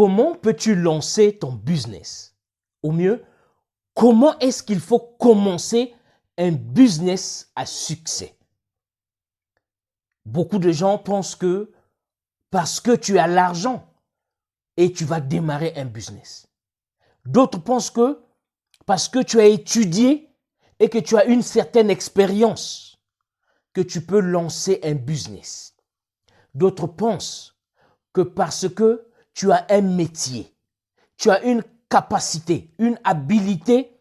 comment peux-tu lancer ton business? Au mieux, comment est-ce qu'il faut commencer un business à succès? Beaucoup de gens pensent que parce que tu as l'argent et tu vas démarrer un business. D'autres pensent que parce que tu as étudié et que tu as une certaine expérience, que tu peux lancer un business. D'autres pensent que parce que tu as un métier, tu as une capacité, une habilité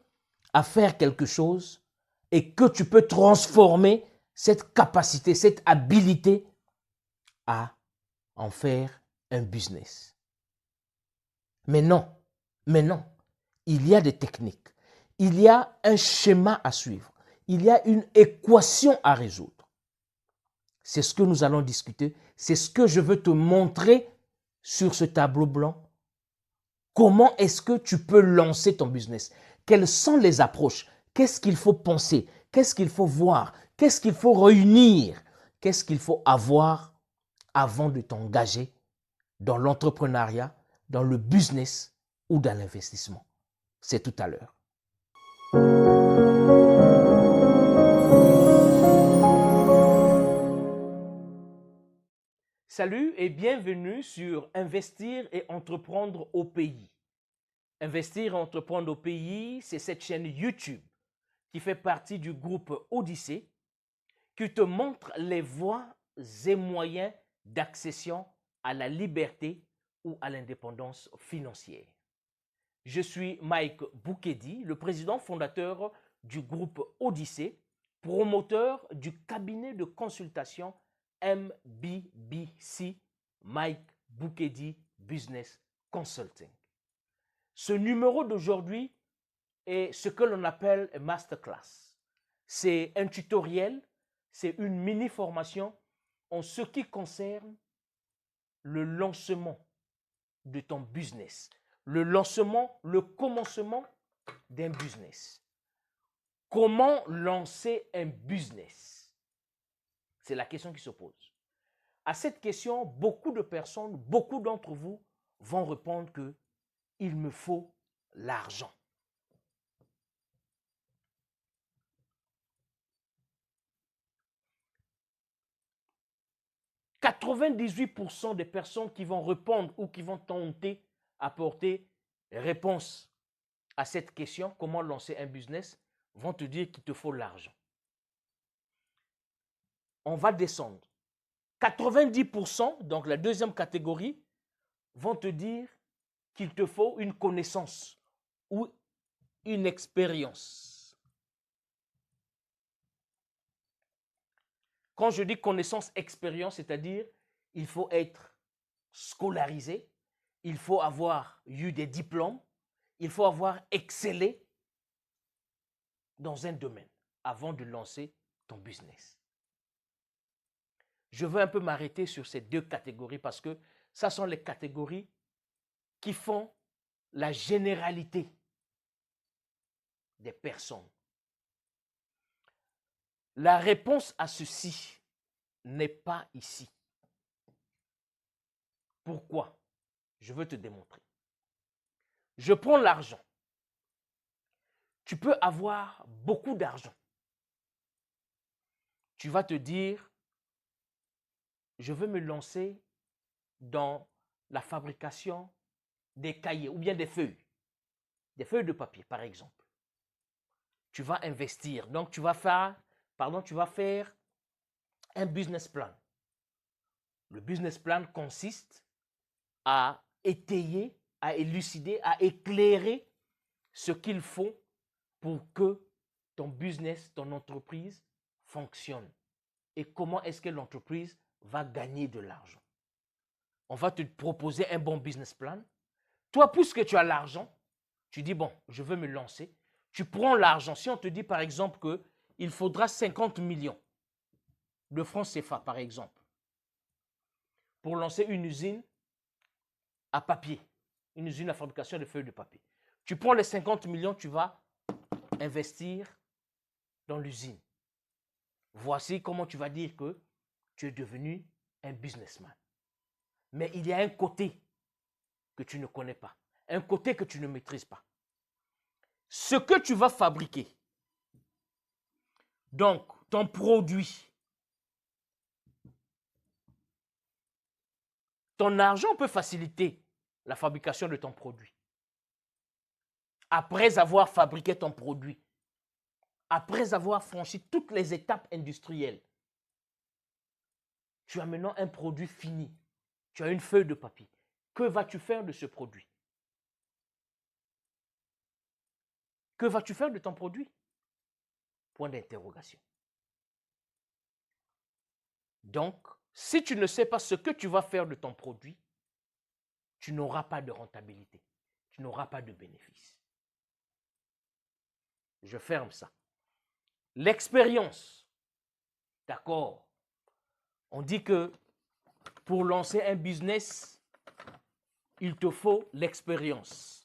à faire quelque chose et que tu peux transformer cette capacité, cette habilité à en faire un business. Mais non, il y a des techniques, il y a un schéma à suivre, il y a une équation à résoudre. C'est ce que nous allons discuter, c'est ce que je veux te montrer sur ce tableau blanc. Comment est-ce que tu peux lancer ton business? Quelles sont les approches? Qu'est-ce qu'il faut penser? Qu'est-ce qu'il faut voir? Qu'est-ce qu'il faut réunir? Qu'est-ce qu'il faut avoir avant de t'engager dans l'entrepreneuriat, dans le business ou dans l'investissement? C'est tout à l'heure. Salut et bienvenue sur Investir et entreprendre au pays. Investir et entreprendre au pays, c'est cette chaîne YouTube qui fait partie du groupe Odyssée qui te montre les voies et moyens d'accession à la liberté ou à l'indépendance financière. Je suis Mike Boukedi, le président fondateur du groupe Odyssée, promoteur du cabinet de consultation MBBC, Mike Boukedi Business Consulting. Ce numéro d'aujourd'hui est ce que l'on appelle un masterclass. C'est un tutoriel, c'est une mini-formation en ce qui concerne le lancement de ton business, le lancement, le commencement d'un business. Comment lancer un business? C'est la question qui se pose. À cette question, beaucoup de personnes, beaucoup d'entre vous vont répondre que il me faut l'argent. « 98% des personnes qui vont répondre ou qui vont tenter apporter réponse à cette question, comment lancer un business, vont te dire qu'il te faut l'argent. On va descendre. 90%, donc la deuxième catégorie, vont te dire qu'il te faut une connaissance ou une expérience. Quand je dis connaissance, expérience, c'est-à-dire il faut être scolarisé, il faut avoir eu des diplômes, il faut avoir excellé dans un domaine avant de lancer ton business. Je veux un peu m'arrêter sur ces deux catégories parce que ça sont les catégories qui font la généralité des personnes. La réponse à ceci n'est pas ici. Pourquoi? Je veux te démontrer. Je prends l'argent. Tu peux avoir beaucoup d'argent. Tu vas te dire, je veux me lancer dans la fabrication des cahiers ou bien des feuilles de papier par exemple. Tu vas investir, donc tu vas faire un business plan. Le business plan consiste à étayer, à élucider, à éclairer ce qu'il faut pour que ton business, ton entreprise fonctionne. Et comment est-ce que l'entreprise va gagner de l'argent. On va te proposer un bon business plan. Toi, puisque tu as l'argent, tu dis, bon, je veux me lancer. Tu prends l'argent. Si on te dit, par exemple, qu'il faudra 50 millions de francs CFA, par exemple, pour lancer une usine à papier, une usine à fabrication de feuilles de papier. Tu prends les 50 millions, tu vas investir dans l'usine. Voici comment tu vas dire que tu es devenu un businessman. Mais il y a un côté que tu ne connais pas, un côté que tu ne maîtrises pas. Ce que tu vas fabriquer, donc ton produit, ton argent peut faciliter la fabrication de ton produit. Après avoir fabriqué ton produit, après avoir franchi toutes les étapes industrielles, tu as maintenant un produit fini. Tu as une feuille de papier. Que vas-tu faire de ce produit? Que vas-tu faire de ton produit? Point d'interrogation. Donc, si tu ne sais pas ce que tu vas faire de ton produit, tu n'auras pas de rentabilité. Tu n'auras pas de bénéfice. Je ferme ça. L'expérience. D'accord. On dit que pour lancer un business, il te faut l'expérience.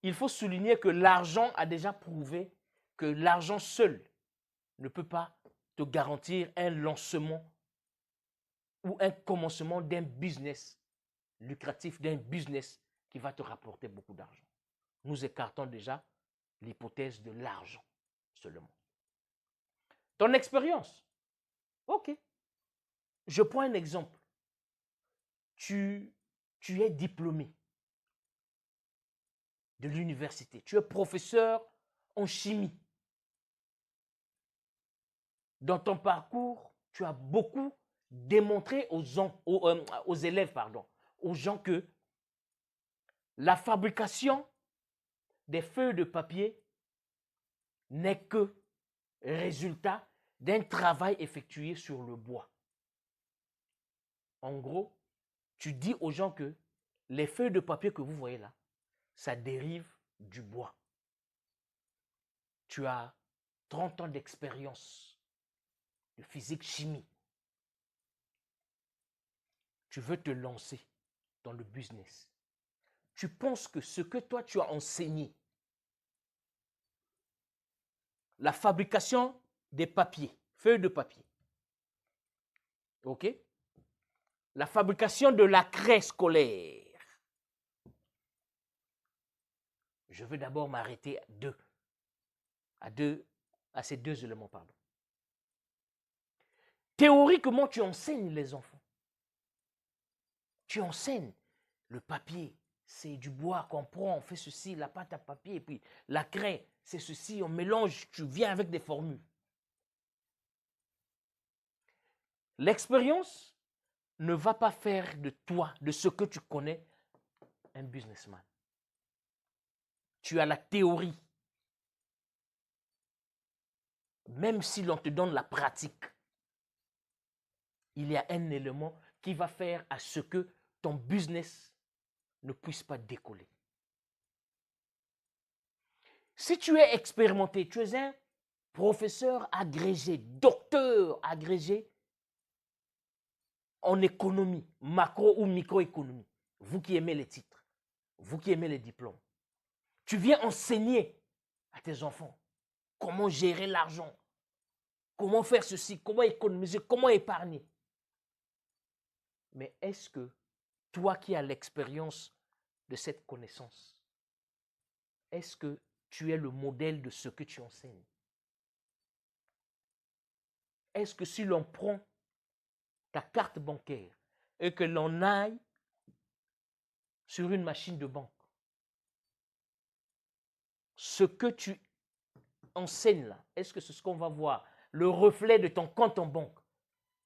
Il faut souligner que l'argent a déjà prouvé que l'argent seul ne peut pas te garantir un lancement ou un commencement d'un business lucratif, d'un business qui va te rapporter beaucoup d'argent. Nous écartons déjà l'hypothèse de l'argent seulement. Ton expérience. Ok. Je prends un exemple. Tu es diplômé de l'université. Tu es professeur en chimie. Dans ton parcours, tu as beaucoup démontré aux élèves, aux gens que la fabrication des feuilles de papier n'est que résultat d'un travail effectué sur le bois. En gros, tu dis aux gens que les feuilles de papier que vous voyez là, ça dérive du bois. Tu as 30 ans d'expérience de physique-chimie. Tu veux te lancer dans le business. Tu penses que ce que toi tu as enseigné, la fabrication des papiers, feuilles de papier, ok? La fabrication de la craie scolaire. Je veux d'abord m'arrêter à ces deux éléments, pardon. Théoriquement, tu enseignes les enfants. Tu enseignes le papier, c'est du bois qu'on prend, on fait ceci, la pâte à papier, et puis la craie, c'est ceci, on mélange, tu viens avec des formules. L'expérience ne va pas faire de toi, de ce que tu connais, un businessman. Tu as la théorie. Même si l'on te donne la pratique, il y a un élément qui va faire à ce que ton business ne puisse pas décoller. Si tu es expérimenté, tu es un professeur agrégé, docteur agrégé en économie, macro ou microéconomie, vous qui aimez les titres, vous qui aimez les diplômes, tu viens enseigner à tes enfants comment gérer l'argent, comment faire ceci, comment économiser, comment épargner. Mais est-ce que toi qui as l'expérience de cette connaissance, est-ce que tu es le modèle de ce que tu enseignes? Est-ce que si l'on prend ta carte bancaire et que l'on aille sur une machine de banque, ce que tu enseignes là, est-ce que c'est ce qu'on va voir, le reflet de ton compte en banque,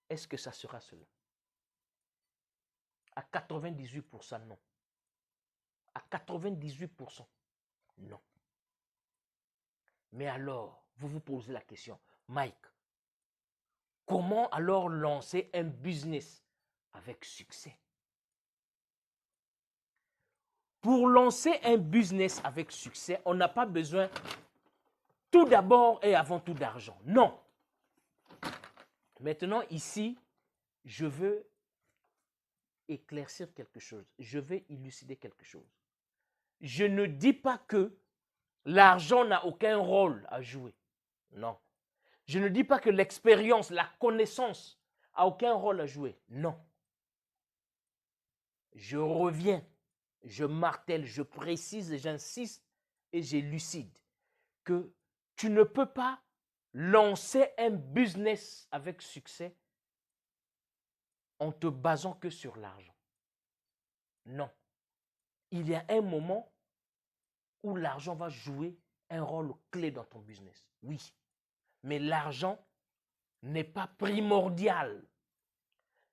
est-ce que ça sera cela? À 98%, non. À 98%, non. Mais alors, vous vous posez la question, Mike, comment alors lancer un business avec succès? Pour lancer un business avec succès, on n'a pas besoin tout d'abord et avant tout d'argent. Non. Maintenant, ici, je veux éclaircir quelque chose. Je vais élucider quelque chose. Je ne dis pas que l'argent n'a aucun rôle à jouer. Non. Je ne dis pas que l'expérience, la connaissance n'a aucun rôle à jouer. Non. Je reviens je martèle, je précise, j'insiste et j'élucide que tu ne peux pas lancer un business avec succès en te basant que sur l'argent. Non. Il y a un moment où l'argent va jouer un rôle clé dans ton business. Oui. Mais l'argent n'est pas primordial,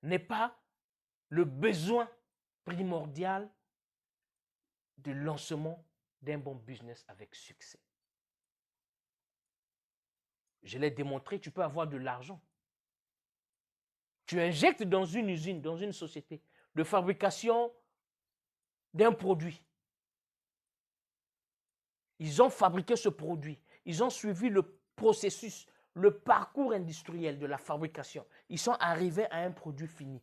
n'est pas le besoin primordial du lancement d'un bon business avec succès. Je l'ai démontré, tu peux avoir de l'argent. Tu injectes dans une usine, dans une société de fabrication d'un produit. Ils ont fabriqué ce produit. Ils ont suivi le processus, le parcours industriel de la fabrication. Ils sont arrivés à un produit fini.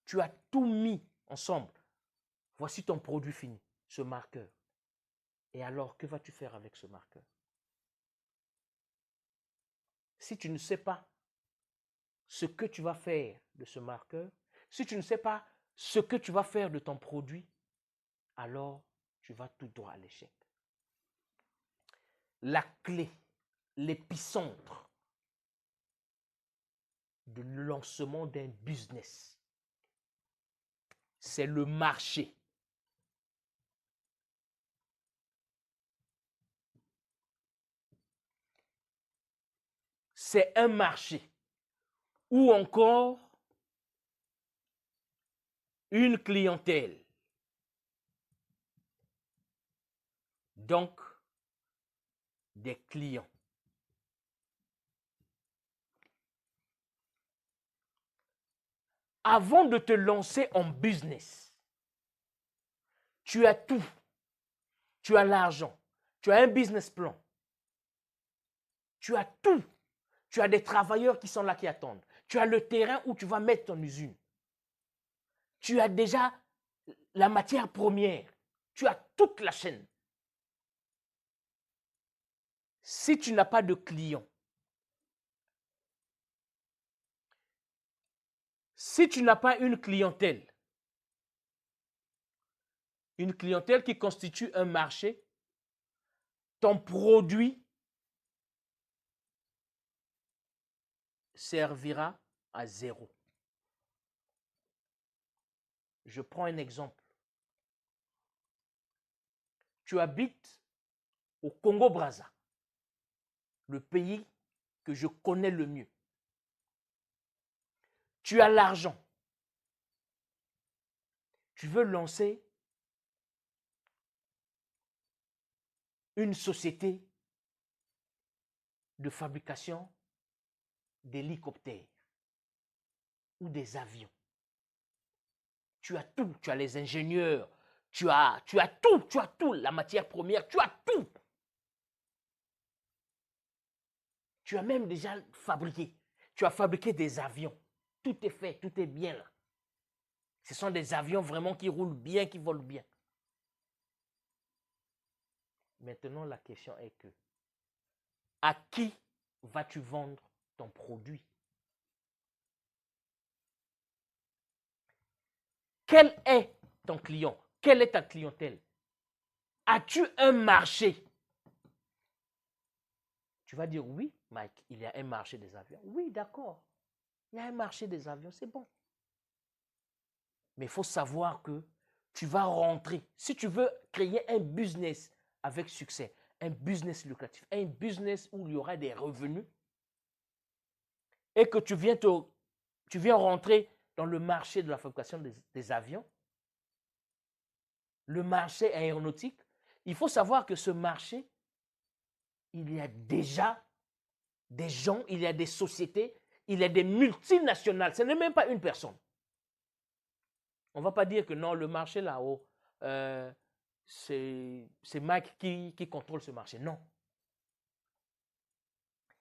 Tu as tout mis ensemble. Voici ton produit fini, ce marqueur. Et alors, que vas-tu faire avec ce marqueur? Si tu ne sais pas ce que tu vas faire de ce marqueur, si tu ne sais pas ce que tu vas faire de ton produit, alors tu vas tout droit à l'échec. La clé, l'épicentre du lancement d'un business, c'est le marché. C'est un marché ou encore une clientèle. Donc, des clients. Avant de te lancer en business, tu as tout. Tu as l'argent. Tu as un business plan. Tu as tout. Tu as des travailleurs qui sont là qui attendent. Tu as le terrain où tu vas mettre ton usine. Tu as déjà la matière première. Tu as toute la chaîne. Si tu n'as pas de clients, si tu n'as pas une clientèle qui constitue un marché, ton produit servira à zéro. Je prends un exemple. Tu habites au Congo-Brazza, le pays que je connais le mieux. Tu as l'argent. Tu veux lancer une société de fabrication d'hélicoptères ou des avions. Tu as tout, tu as les ingénieurs, tu as tout, la matière première, tu as tout. Tu as même déjà fabriqué. Tu as fabriqué des avions. Tout est fait, tout est bien là. Ce sont des avions vraiment qui roulent bien, qui volent bien. Maintenant, la question est que, à qui vas-tu vendre ton produit? Quel est ton client? Quelle est ta clientèle? As-tu un marché? Tu vas dire oui, Mike, il y a un marché des avions. Oui, d'accord. Il y a un marché des avions, c'est bon. Mais il faut savoir que tu vas rentrer. Si tu veux créer un business avec succès, un business lucratif, un business où il y aura des revenus, et que tu viens rentrer dans le marché de la fabrication des avions, le marché aéronautique, il faut savoir que ce marché, il y a déjà des gens, il y a des sociétés, il y a des multinationales. Ce n'est même pas une personne. On ne va pas dire que non, le marché là-haut, c'est Mike qui contrôle ce marché. Non.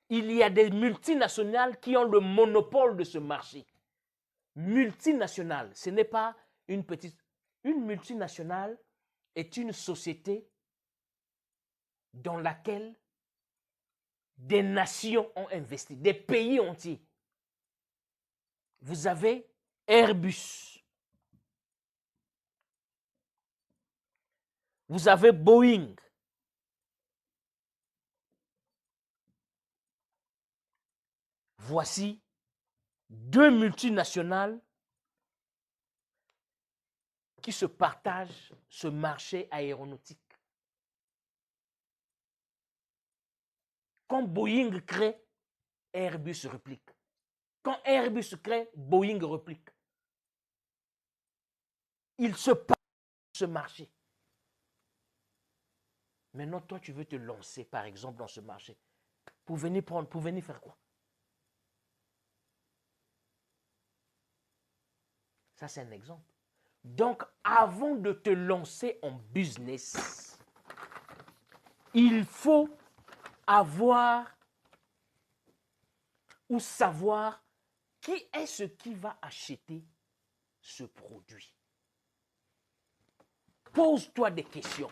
Il y a des multinationales qui ont le monopole de ce marché. Multinationale, ce n'est pas une petite. Une multinationale est une société dans laquelle des nations ont investi, des pays entiers. Vous avez Airbus. Vous avez Boeing. Voici deux multinationales qui se partagent ce marché aéronautique. Quand Boeing crée, Airbus réplique. Quand Airbus crée, Boeing réplique. Ils se partagent ce marché. Maintenant, toi, tu veux te lancer, par exemple, dans ce marché. Pour venir faire quoi? Ça, c'est un exemple. Donc, avant de te lancer en business, il faut avoir ou savoir qui est-ce qui va acheter ce produit. Pose-toi des questions.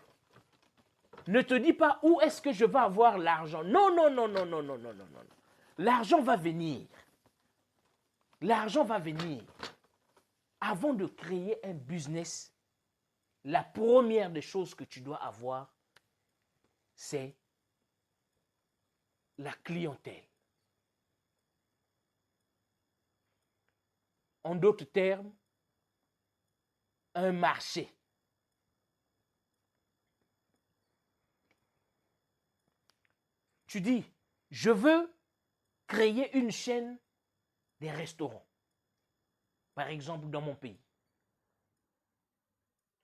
Ne te dis pas où est-ce que je vais avoir l'argent. Non, non, non, non, non, non, non, non, non. L'argent va venir. L'argent va venir. Avant de créer un business, la première des choses que tu dois avoir, c'est la clientèle. En d'autres termes, un marché. Tu dis, je veux créer une chaîne des restaurants. Par exemple, dans mon pays,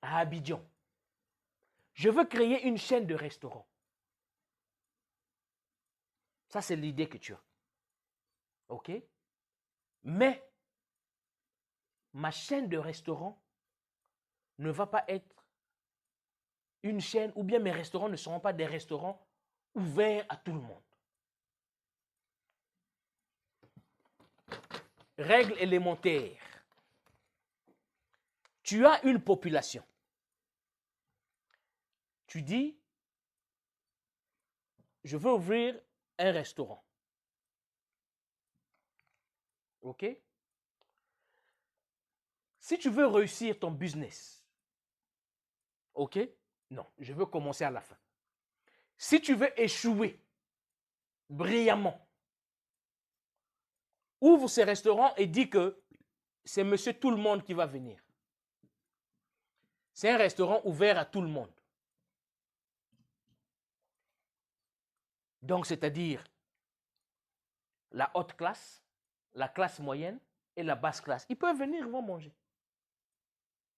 à Abidjan. Je veux créer une chaîne de restaurants. Ça, c'est l'idée que tu as. OK? Mais ma chaîne de restaurants ne va pas être une chaîne, ou bien mes restaurants ne seront pas des restaurants ouverts à tout le monde. Règle élémentaire. Tu as une population. Tu dis, je veux ouvrir un restaurant. OK? Si tu veux réussir ton business, OK? Non, je veux commencer à la fin. Si tu veux échouer brillamment, ouvre ce restaurant et dis que c'est monsieur tout le monde qui va venir. C'est un restaurant ouvert à tout le monde. Donc, c'est-à-dire la haute classe, la classe moyenne et la basse classe. Ils peuvent venir, ils vont manger.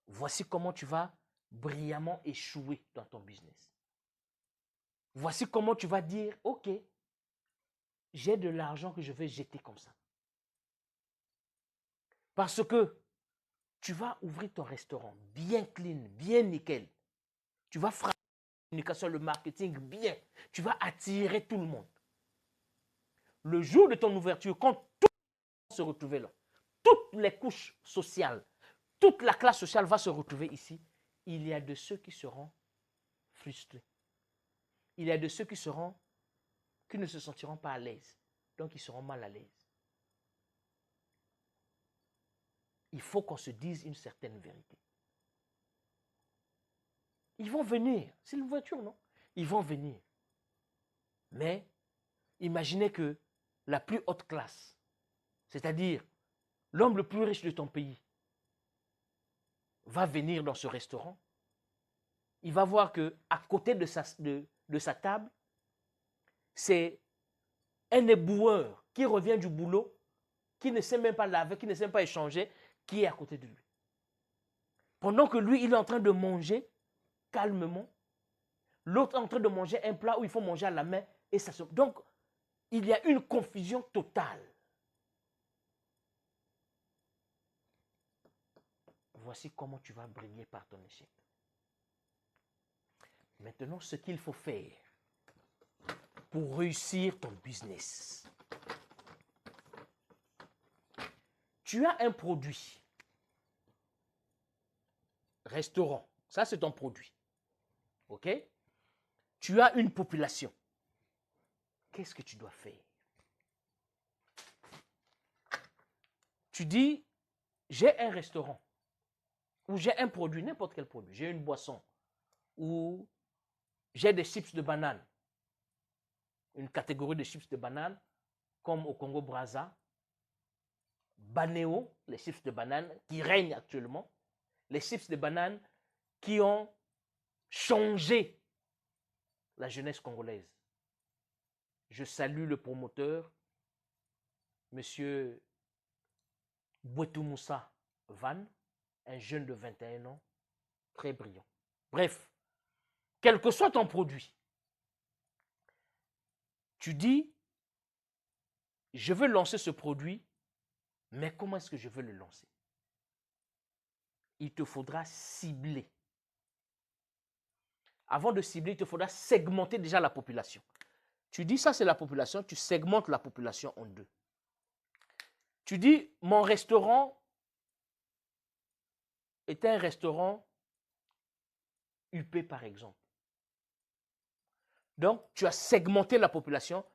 Voici comment tu vas brillamment échouer dans ton business. Voici comment tu vas dire, OK, j'ai de l'argent que je vais jeter comme ça. Parce que tu vas ouvrir ton restaurant bien clean, bien nickel. Tu vas frapper la communication, le marketing bien. Tu vas attirer tout le monde. Le jour de ton ouverture, quand tout le monde va se retrouver là, toutes les couches sociales, toute la classe sociale va se retrouver ici, il y a de ceux qui seront frustrés. Il y a de ceux qui ne se sentiront pas à l'aise. Donc, ils seront mal à l'aise. Il faut qu'on se dise une certaine vérité. Ils vont venir. C'est l'ouverture, non? Ils vont venir. Mais imaginez que la plus haute classe, c'est-à-dire l'homme le plus riche de ton pays, va venir dans ce restaurant. Il va voir qu'à côté de sa table, c'est un éboueur qui revient du boulot, qui ne sait même pas laver, qui ne sait même pas échanger, qui est à côté de lui. Pendant que lui, il est en train de manger calmement, l'autre est en train de manger un plat où il faut manger à la main. Et ça se... Donc, il y a une confusion totale. Voici comment tu vas briller par ton échec. Maintenant, ce qu'il faut faire pour réussir ton business. Tu as un produit. Restaurant. Ça, c'est ton produit. OK? Tu as une population. Qu'est-ce que tu dois faire? Tu dis, j'ai un restaurant ou j'ai un produit, n'importe quel produit. J'ai une boisson. où j'ai des chips de banane, une catégorie de chips de banane, comme au Congo-Brazza, Banéo, les chips de banane qui règnent actuellement, les chips de banane qui ont changé la jeunesse congolaise. Je salue le promoteur, M. Bouetou Moussa Van, un jeune de 21 ans, très brillant. Bref, quel que soit ton produit, tu dis, je veux lancer ce produit, mais comment est-ce que je veux le lancer? Il te faudra cibler. Avant de cibler, il te faudra segmenter déjà la population. Tu dis, ça c'est la population, tu segmentes la population en deux. Tu dis, mon restaurant est un restaurant UP par exemple. Donc, tu as segmenté la population.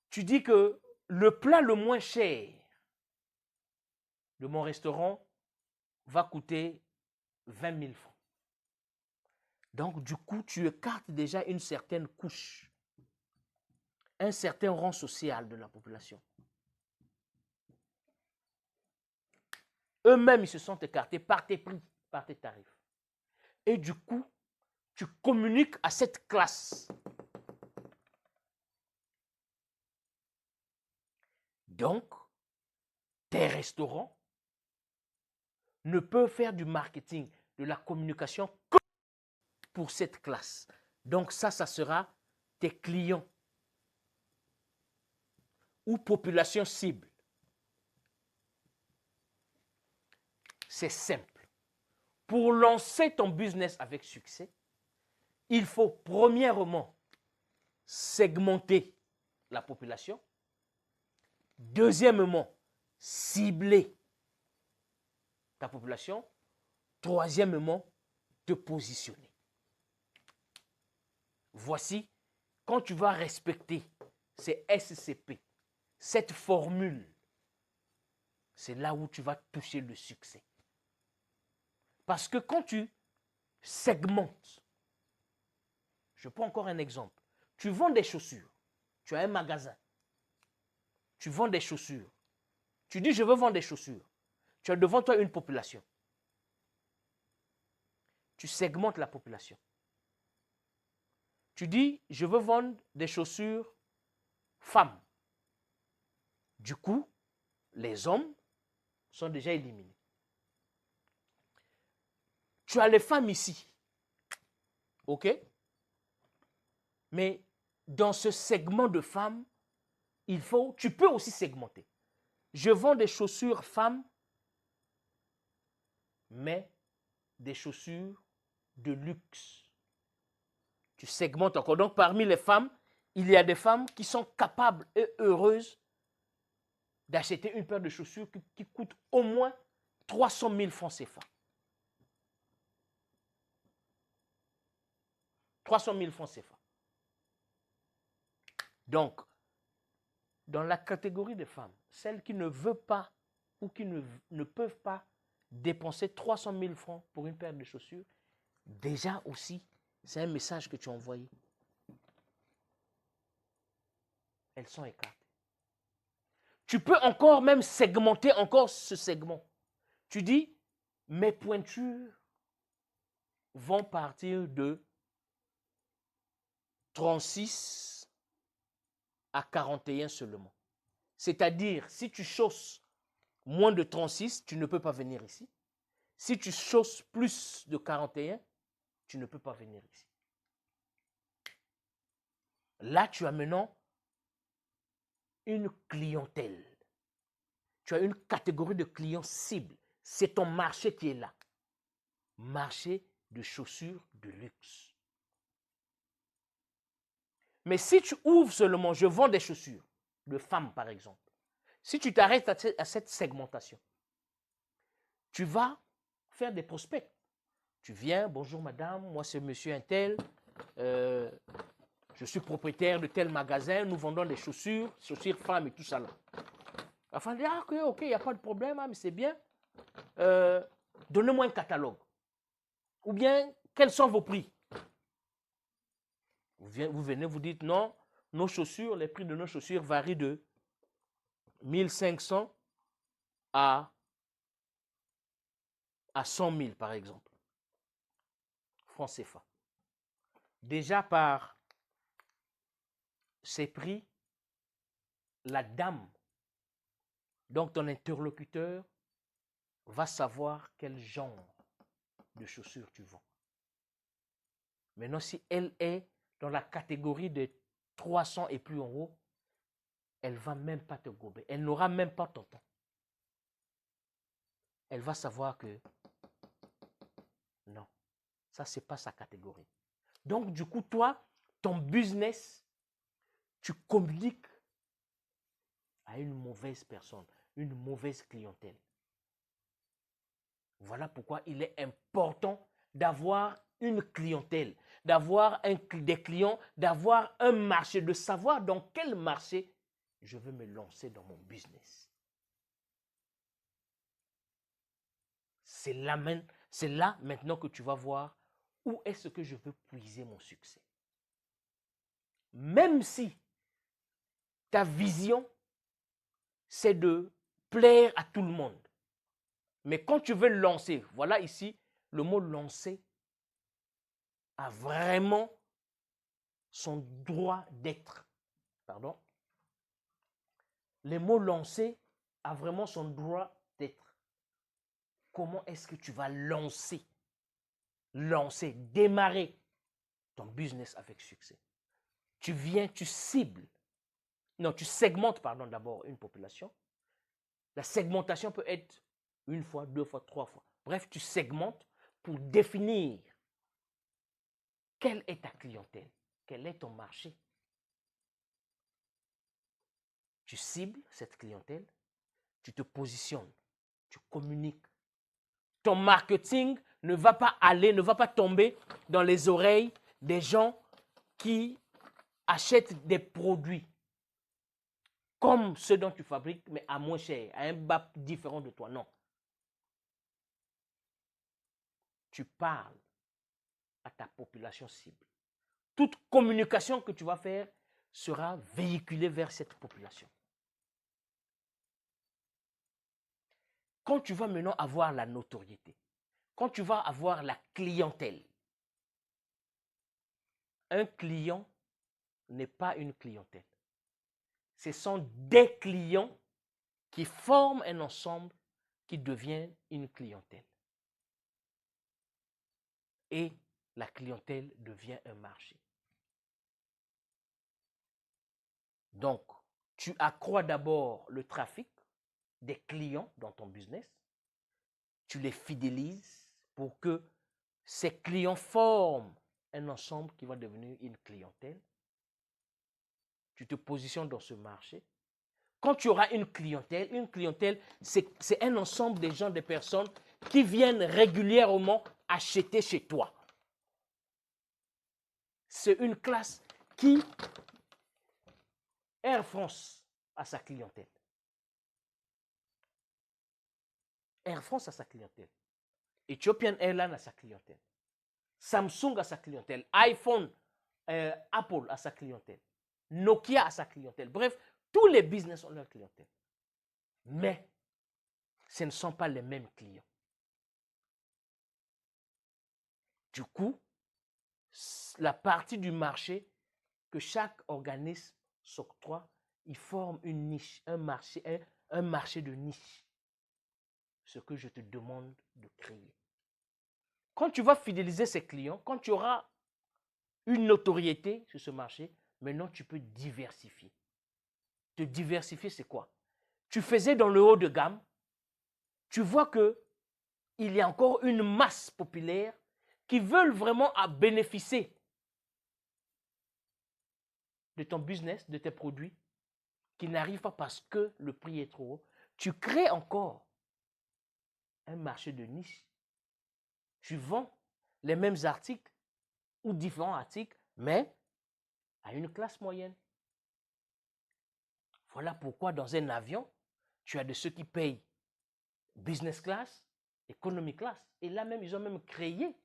Tu dis que le plat le moins cher de mon restaurant va coûter 20 000 francs. Donc, du coup, tu écartes déjà une certaine couche, un certain rang social de la population. Eux-mêmes, ils se sont écartés par tes prix, par tes tarifs. Et du coup, tu communiques à cette classe. Donc, tes restaurants ne peuvent faire du marketing, de la communication que pour cette classe. Donc ça sera tes clients ou population cible. C'est simple. Pour lancer ton business avec succès, il faut premièrement segmenter la population. Deuxièmement, cibler ta population. Troisièmement, te positionner. Voici, quand tu vas respecter ces SCP, cette formule, c'est là où tu vas toucher le succès. Parce que quand tu segmentes, je prends encore un exemple, tu vends des chaussures, tu as un magasin, tu vends des chaussures, tu dis je veux vendre des chaussures, tu as devant toi une population, tu segmentes la population. Tu dis je veux vendre des chaussures femmes. Du coup, les hommes sont déjà éliminés. Tu as les femmes ici, ok? Mais dans ce segment de femmes, tu peux aussi segmenter. Je vends des chaussures femmes, mais des chaussures de luxe. Tu segmentes encore. Donc, parmi les femmes, il y a des femmes qui sont capables et heureuses d'acheter une paire de chaussures qui coûte au moins 300 000 francs CFA. 300 000 francs CFA. Donc, dans la catégorie des femmes, celles qui ne veulent pas ou qui ne peuvent pas dépenser 300 000 francs pour une paire de chaussures, déjà aussi, c'est un message que tu as envoyé. Elles sont écartées. Tu peux encore même segmenter encore ce segment. Tu dis, mes pointures vont partir de 36 à 41 seulement. C'est-à-dire, si tu chausses moins de 36, tu ne peux pas venir ici. Si tu chausses plus de 41, tu ne peux pas venir ici. Là, tu as maintenant une clientèle. Tu as une catégorie de clients cibles. C'est ton marché qui est là. Marché de chaussures de luxe. Mais si tu ouvres seulement, je vends des chaussures de femmes par exemple. Si tu t'arrêtes à cette segmentation, tu vas faire des prospects. Tu viens, bonjour madame, moi c'est monsieur Intel, je suis propriétaire de tel magasin, nous vendons des chaussures femmes et tout ça là. La femme dit, ah ok, il n'y a pas de problème, mais c'est bien. Donnez-moi un catalogue. Ou bien, quels sont vos prix? Vous venez, vous dites non, nos chaussures, les prix de nos chaussures varient de 1500 à 100 000 par exemple. Francs CFA. Déjà par ces prix, la dame, donc ton interlocuteur, va savoir quel genre de chaussures tu vends. Maintenant, si elle est dans la catégorie de 300 et plus en haut, elle ne va même pas te gober. Elle n'aura même pas ton temps. Elle va savoir que non, ça, ce n'est pas sa catégorie. Donc, du coup, toi, ton business, tu communiques à une mauvaise personne, une mauvaise clientèle. Voilà pourquoi il est important d'avoir une clientèle, d'avoir des clients, d'avoir un marché, de savoir dans quel marché je veux me lancer dans mon business. C'est là maintenant que tu vas voir où est-ce que je veux puiser mon succès. Même si ta vision, c'est de plaire à tout le monde. Mais quand tu veux lancer, voilà ici, le mot lancer a vraiment son droit d'être. Pardon. Le mot lancer a vraiment son droit d'être. Comment est-ce que tu vas lancer, démarrer ton business avec succès? Tu viens, tu cibles. Non, tu segmentes, pardon, d'abord une population. La segmentation peut être une fois, deux fois, trois fois. Bref, tu segmentes pour définir quelle est ta clientèle, quel est ton marché. Tu cibles cette clientèle, tu te positionnes, tu communiques. Ton marketing ne va pas tomber dans les oreilles des gens qui achètent des produits comme ceux dont tu fabriques, mais à moins cher, à un bas différent de toi. Non. Tu parles à ta population cible. Toute communication que tu vas faire sera véhiculée vers cette population. Quand tu vas maintenant avoir la notoriété, quand tu vas avoir la clientèle, un client n'est pas une clientèle. Ce sont des clients qui forment un ensemble qui devient une clientèle. Et la clientèle devient un marché. Donc, tu accrois d'abord le trafic des clients dans ton business. Tu les fidélises pour que ces clients forment un ensemble qui va devenir une clientèle. Tu te positionnes dans ce marché. Quand tu auras une clientèle, c'est un ensemble de gens, de personnes qui viennent régulièrement acheter chez toi. C'est une classe qui, Air France a sa clientèle. Air France a sa clientèle. Ethiopian Airlines a sa clientèle. Samsung a sa clientèle. iPhone, Apple a sa clientèle. Nokia a sa clientèle. Bref, tous les business ont leur clientèle. Mais ce ne sont pas les mêmes clients. Du coup, la partie du marché que chaque organisme s'octroie, il forme une niche, un marché de niche. Ce que je te demande de créer. Quand tu vas fidéliser ces clients, quand tu auras une notoriété sur ce marché, maintenant tu peux diversifier. Te diversifier, c'est quoi? Tu faisais dans le haut de gamme, tu vois que il y a encore une masse populaire qui veulent vraiment bénéficier de ton business, de tes produits, qui n'arrivent pas parce que le prix est trop haut. Tu crées encore un marché de niche. Tu vends les mêmes articles ou différents articles, mais à une classe moyenne. Voilà pourquoi dans un avion, tu as de ceux qui payent business class, economy class. Et là même, ils ont même créé.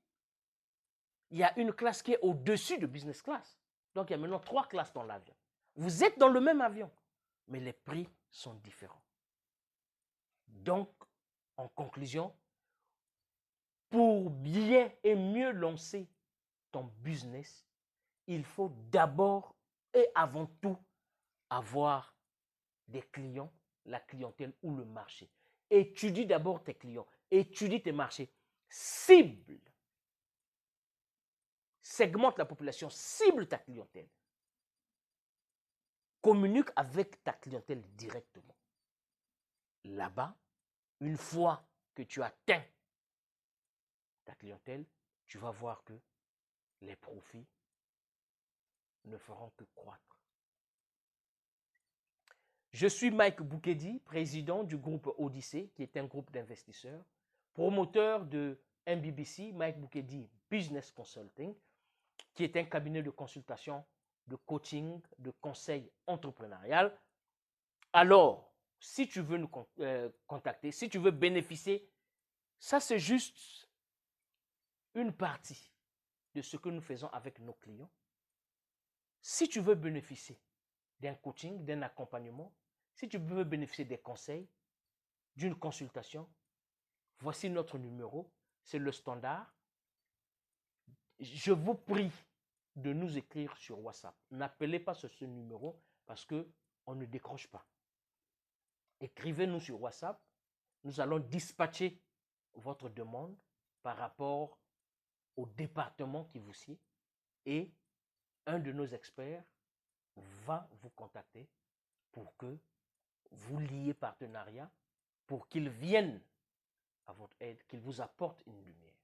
Il y a une classe qui est au-dessus de business class. Donc, il y a maintenant 3 classes dans l'avion. Vous êtes dans le même avion, mais les prix sont différents. Donc, en conclusion, pour bien et mieux lancer ton business, il faut d'abord et avant tout avoir des clients, la clientèle ou le marché. Étudie d'abord tes clients, étudie tes marchés, cible, segmente la population, cible ta clientèle. Communique avec ta clientèle directement. Là-bas, une fois que tu atteins ta clientèle, tu vas voir que les profits ne feront que croître. Je suis Mike Boukedi, président du groupe Odyssée, qui est un groupe d'investisseurs, promoteur de MBBC, Mike Boukedi Business Consulting, qui est un cabinet de consultation, de coaching, de conseil entrepreneurial. Alors, si tu veux nous contacter, si tu veux bénéficier, ça c'est juste une partie de ce que nous faisons avec nos clients. Si tu veux bénéficier d'un coaching, d'un accompagnement, si tu veux bénéficier des conseils, d'une consultation, voici notre numéro, c'est le standard. Je vous prie de nous écrire sur WhatsApp. N'appelez pas sur ce numéro parce qu'on ne décroche pas. Écrivez-nous sur WhatsApp. Nous allons dispatcher votre demande par rapport au département qui vous sied et un de nos experts va vous contacter pour que vous liez partenariat, pour qu'il vienne à votre aide, qu'il vous apporte une lumière.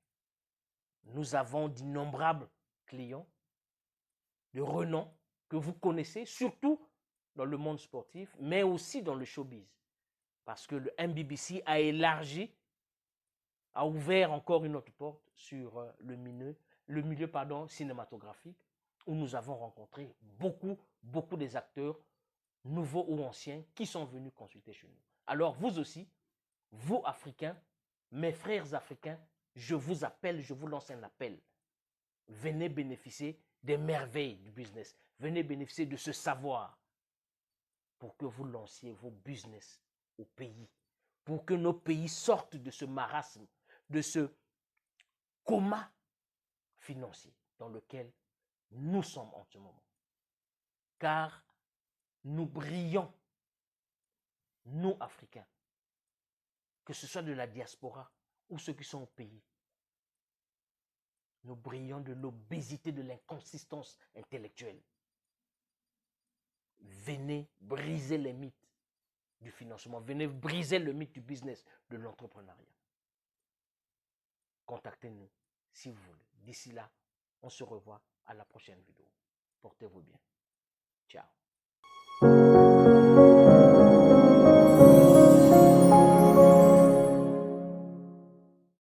Nous avons d'innombrables clients de renom que vous connaissez, surtout dans le monde sportif, mais aussi dans le showbiz. Parce que le MBBC a élargi, a ouvert encore une autre porte sur le milieu cinématographique, où nous avons rencontré beaucoup des acteurs, nouveaux ou anciens, qui sont venus consulter chez nous. Alors vous aussi, vous Africains, mes frères africains, je vous appelle, je vous lance un appel. Venez bénéficier des merveilles du business. Venez bénéficier de ce savoir pour que vous lanciez vos business au pays, pour que nos pays sortent de ce marasme, de ce coma financier dans lequel nous sommes en ce moment. Car nous brillons, nous Africains, que ce soit de la diaspora ou ceux qui sont au pays. Nous brillons de l'obésité, de l'inconsistance intellectuelle. Venez briser les mythes du financement. Venez briser le mythe du business, de l'entrepreneuriat. Contactez-nous si vous voulez. D'ici là, on se revoit à la prochaine vidéo. Portez-vous bien. Ciao.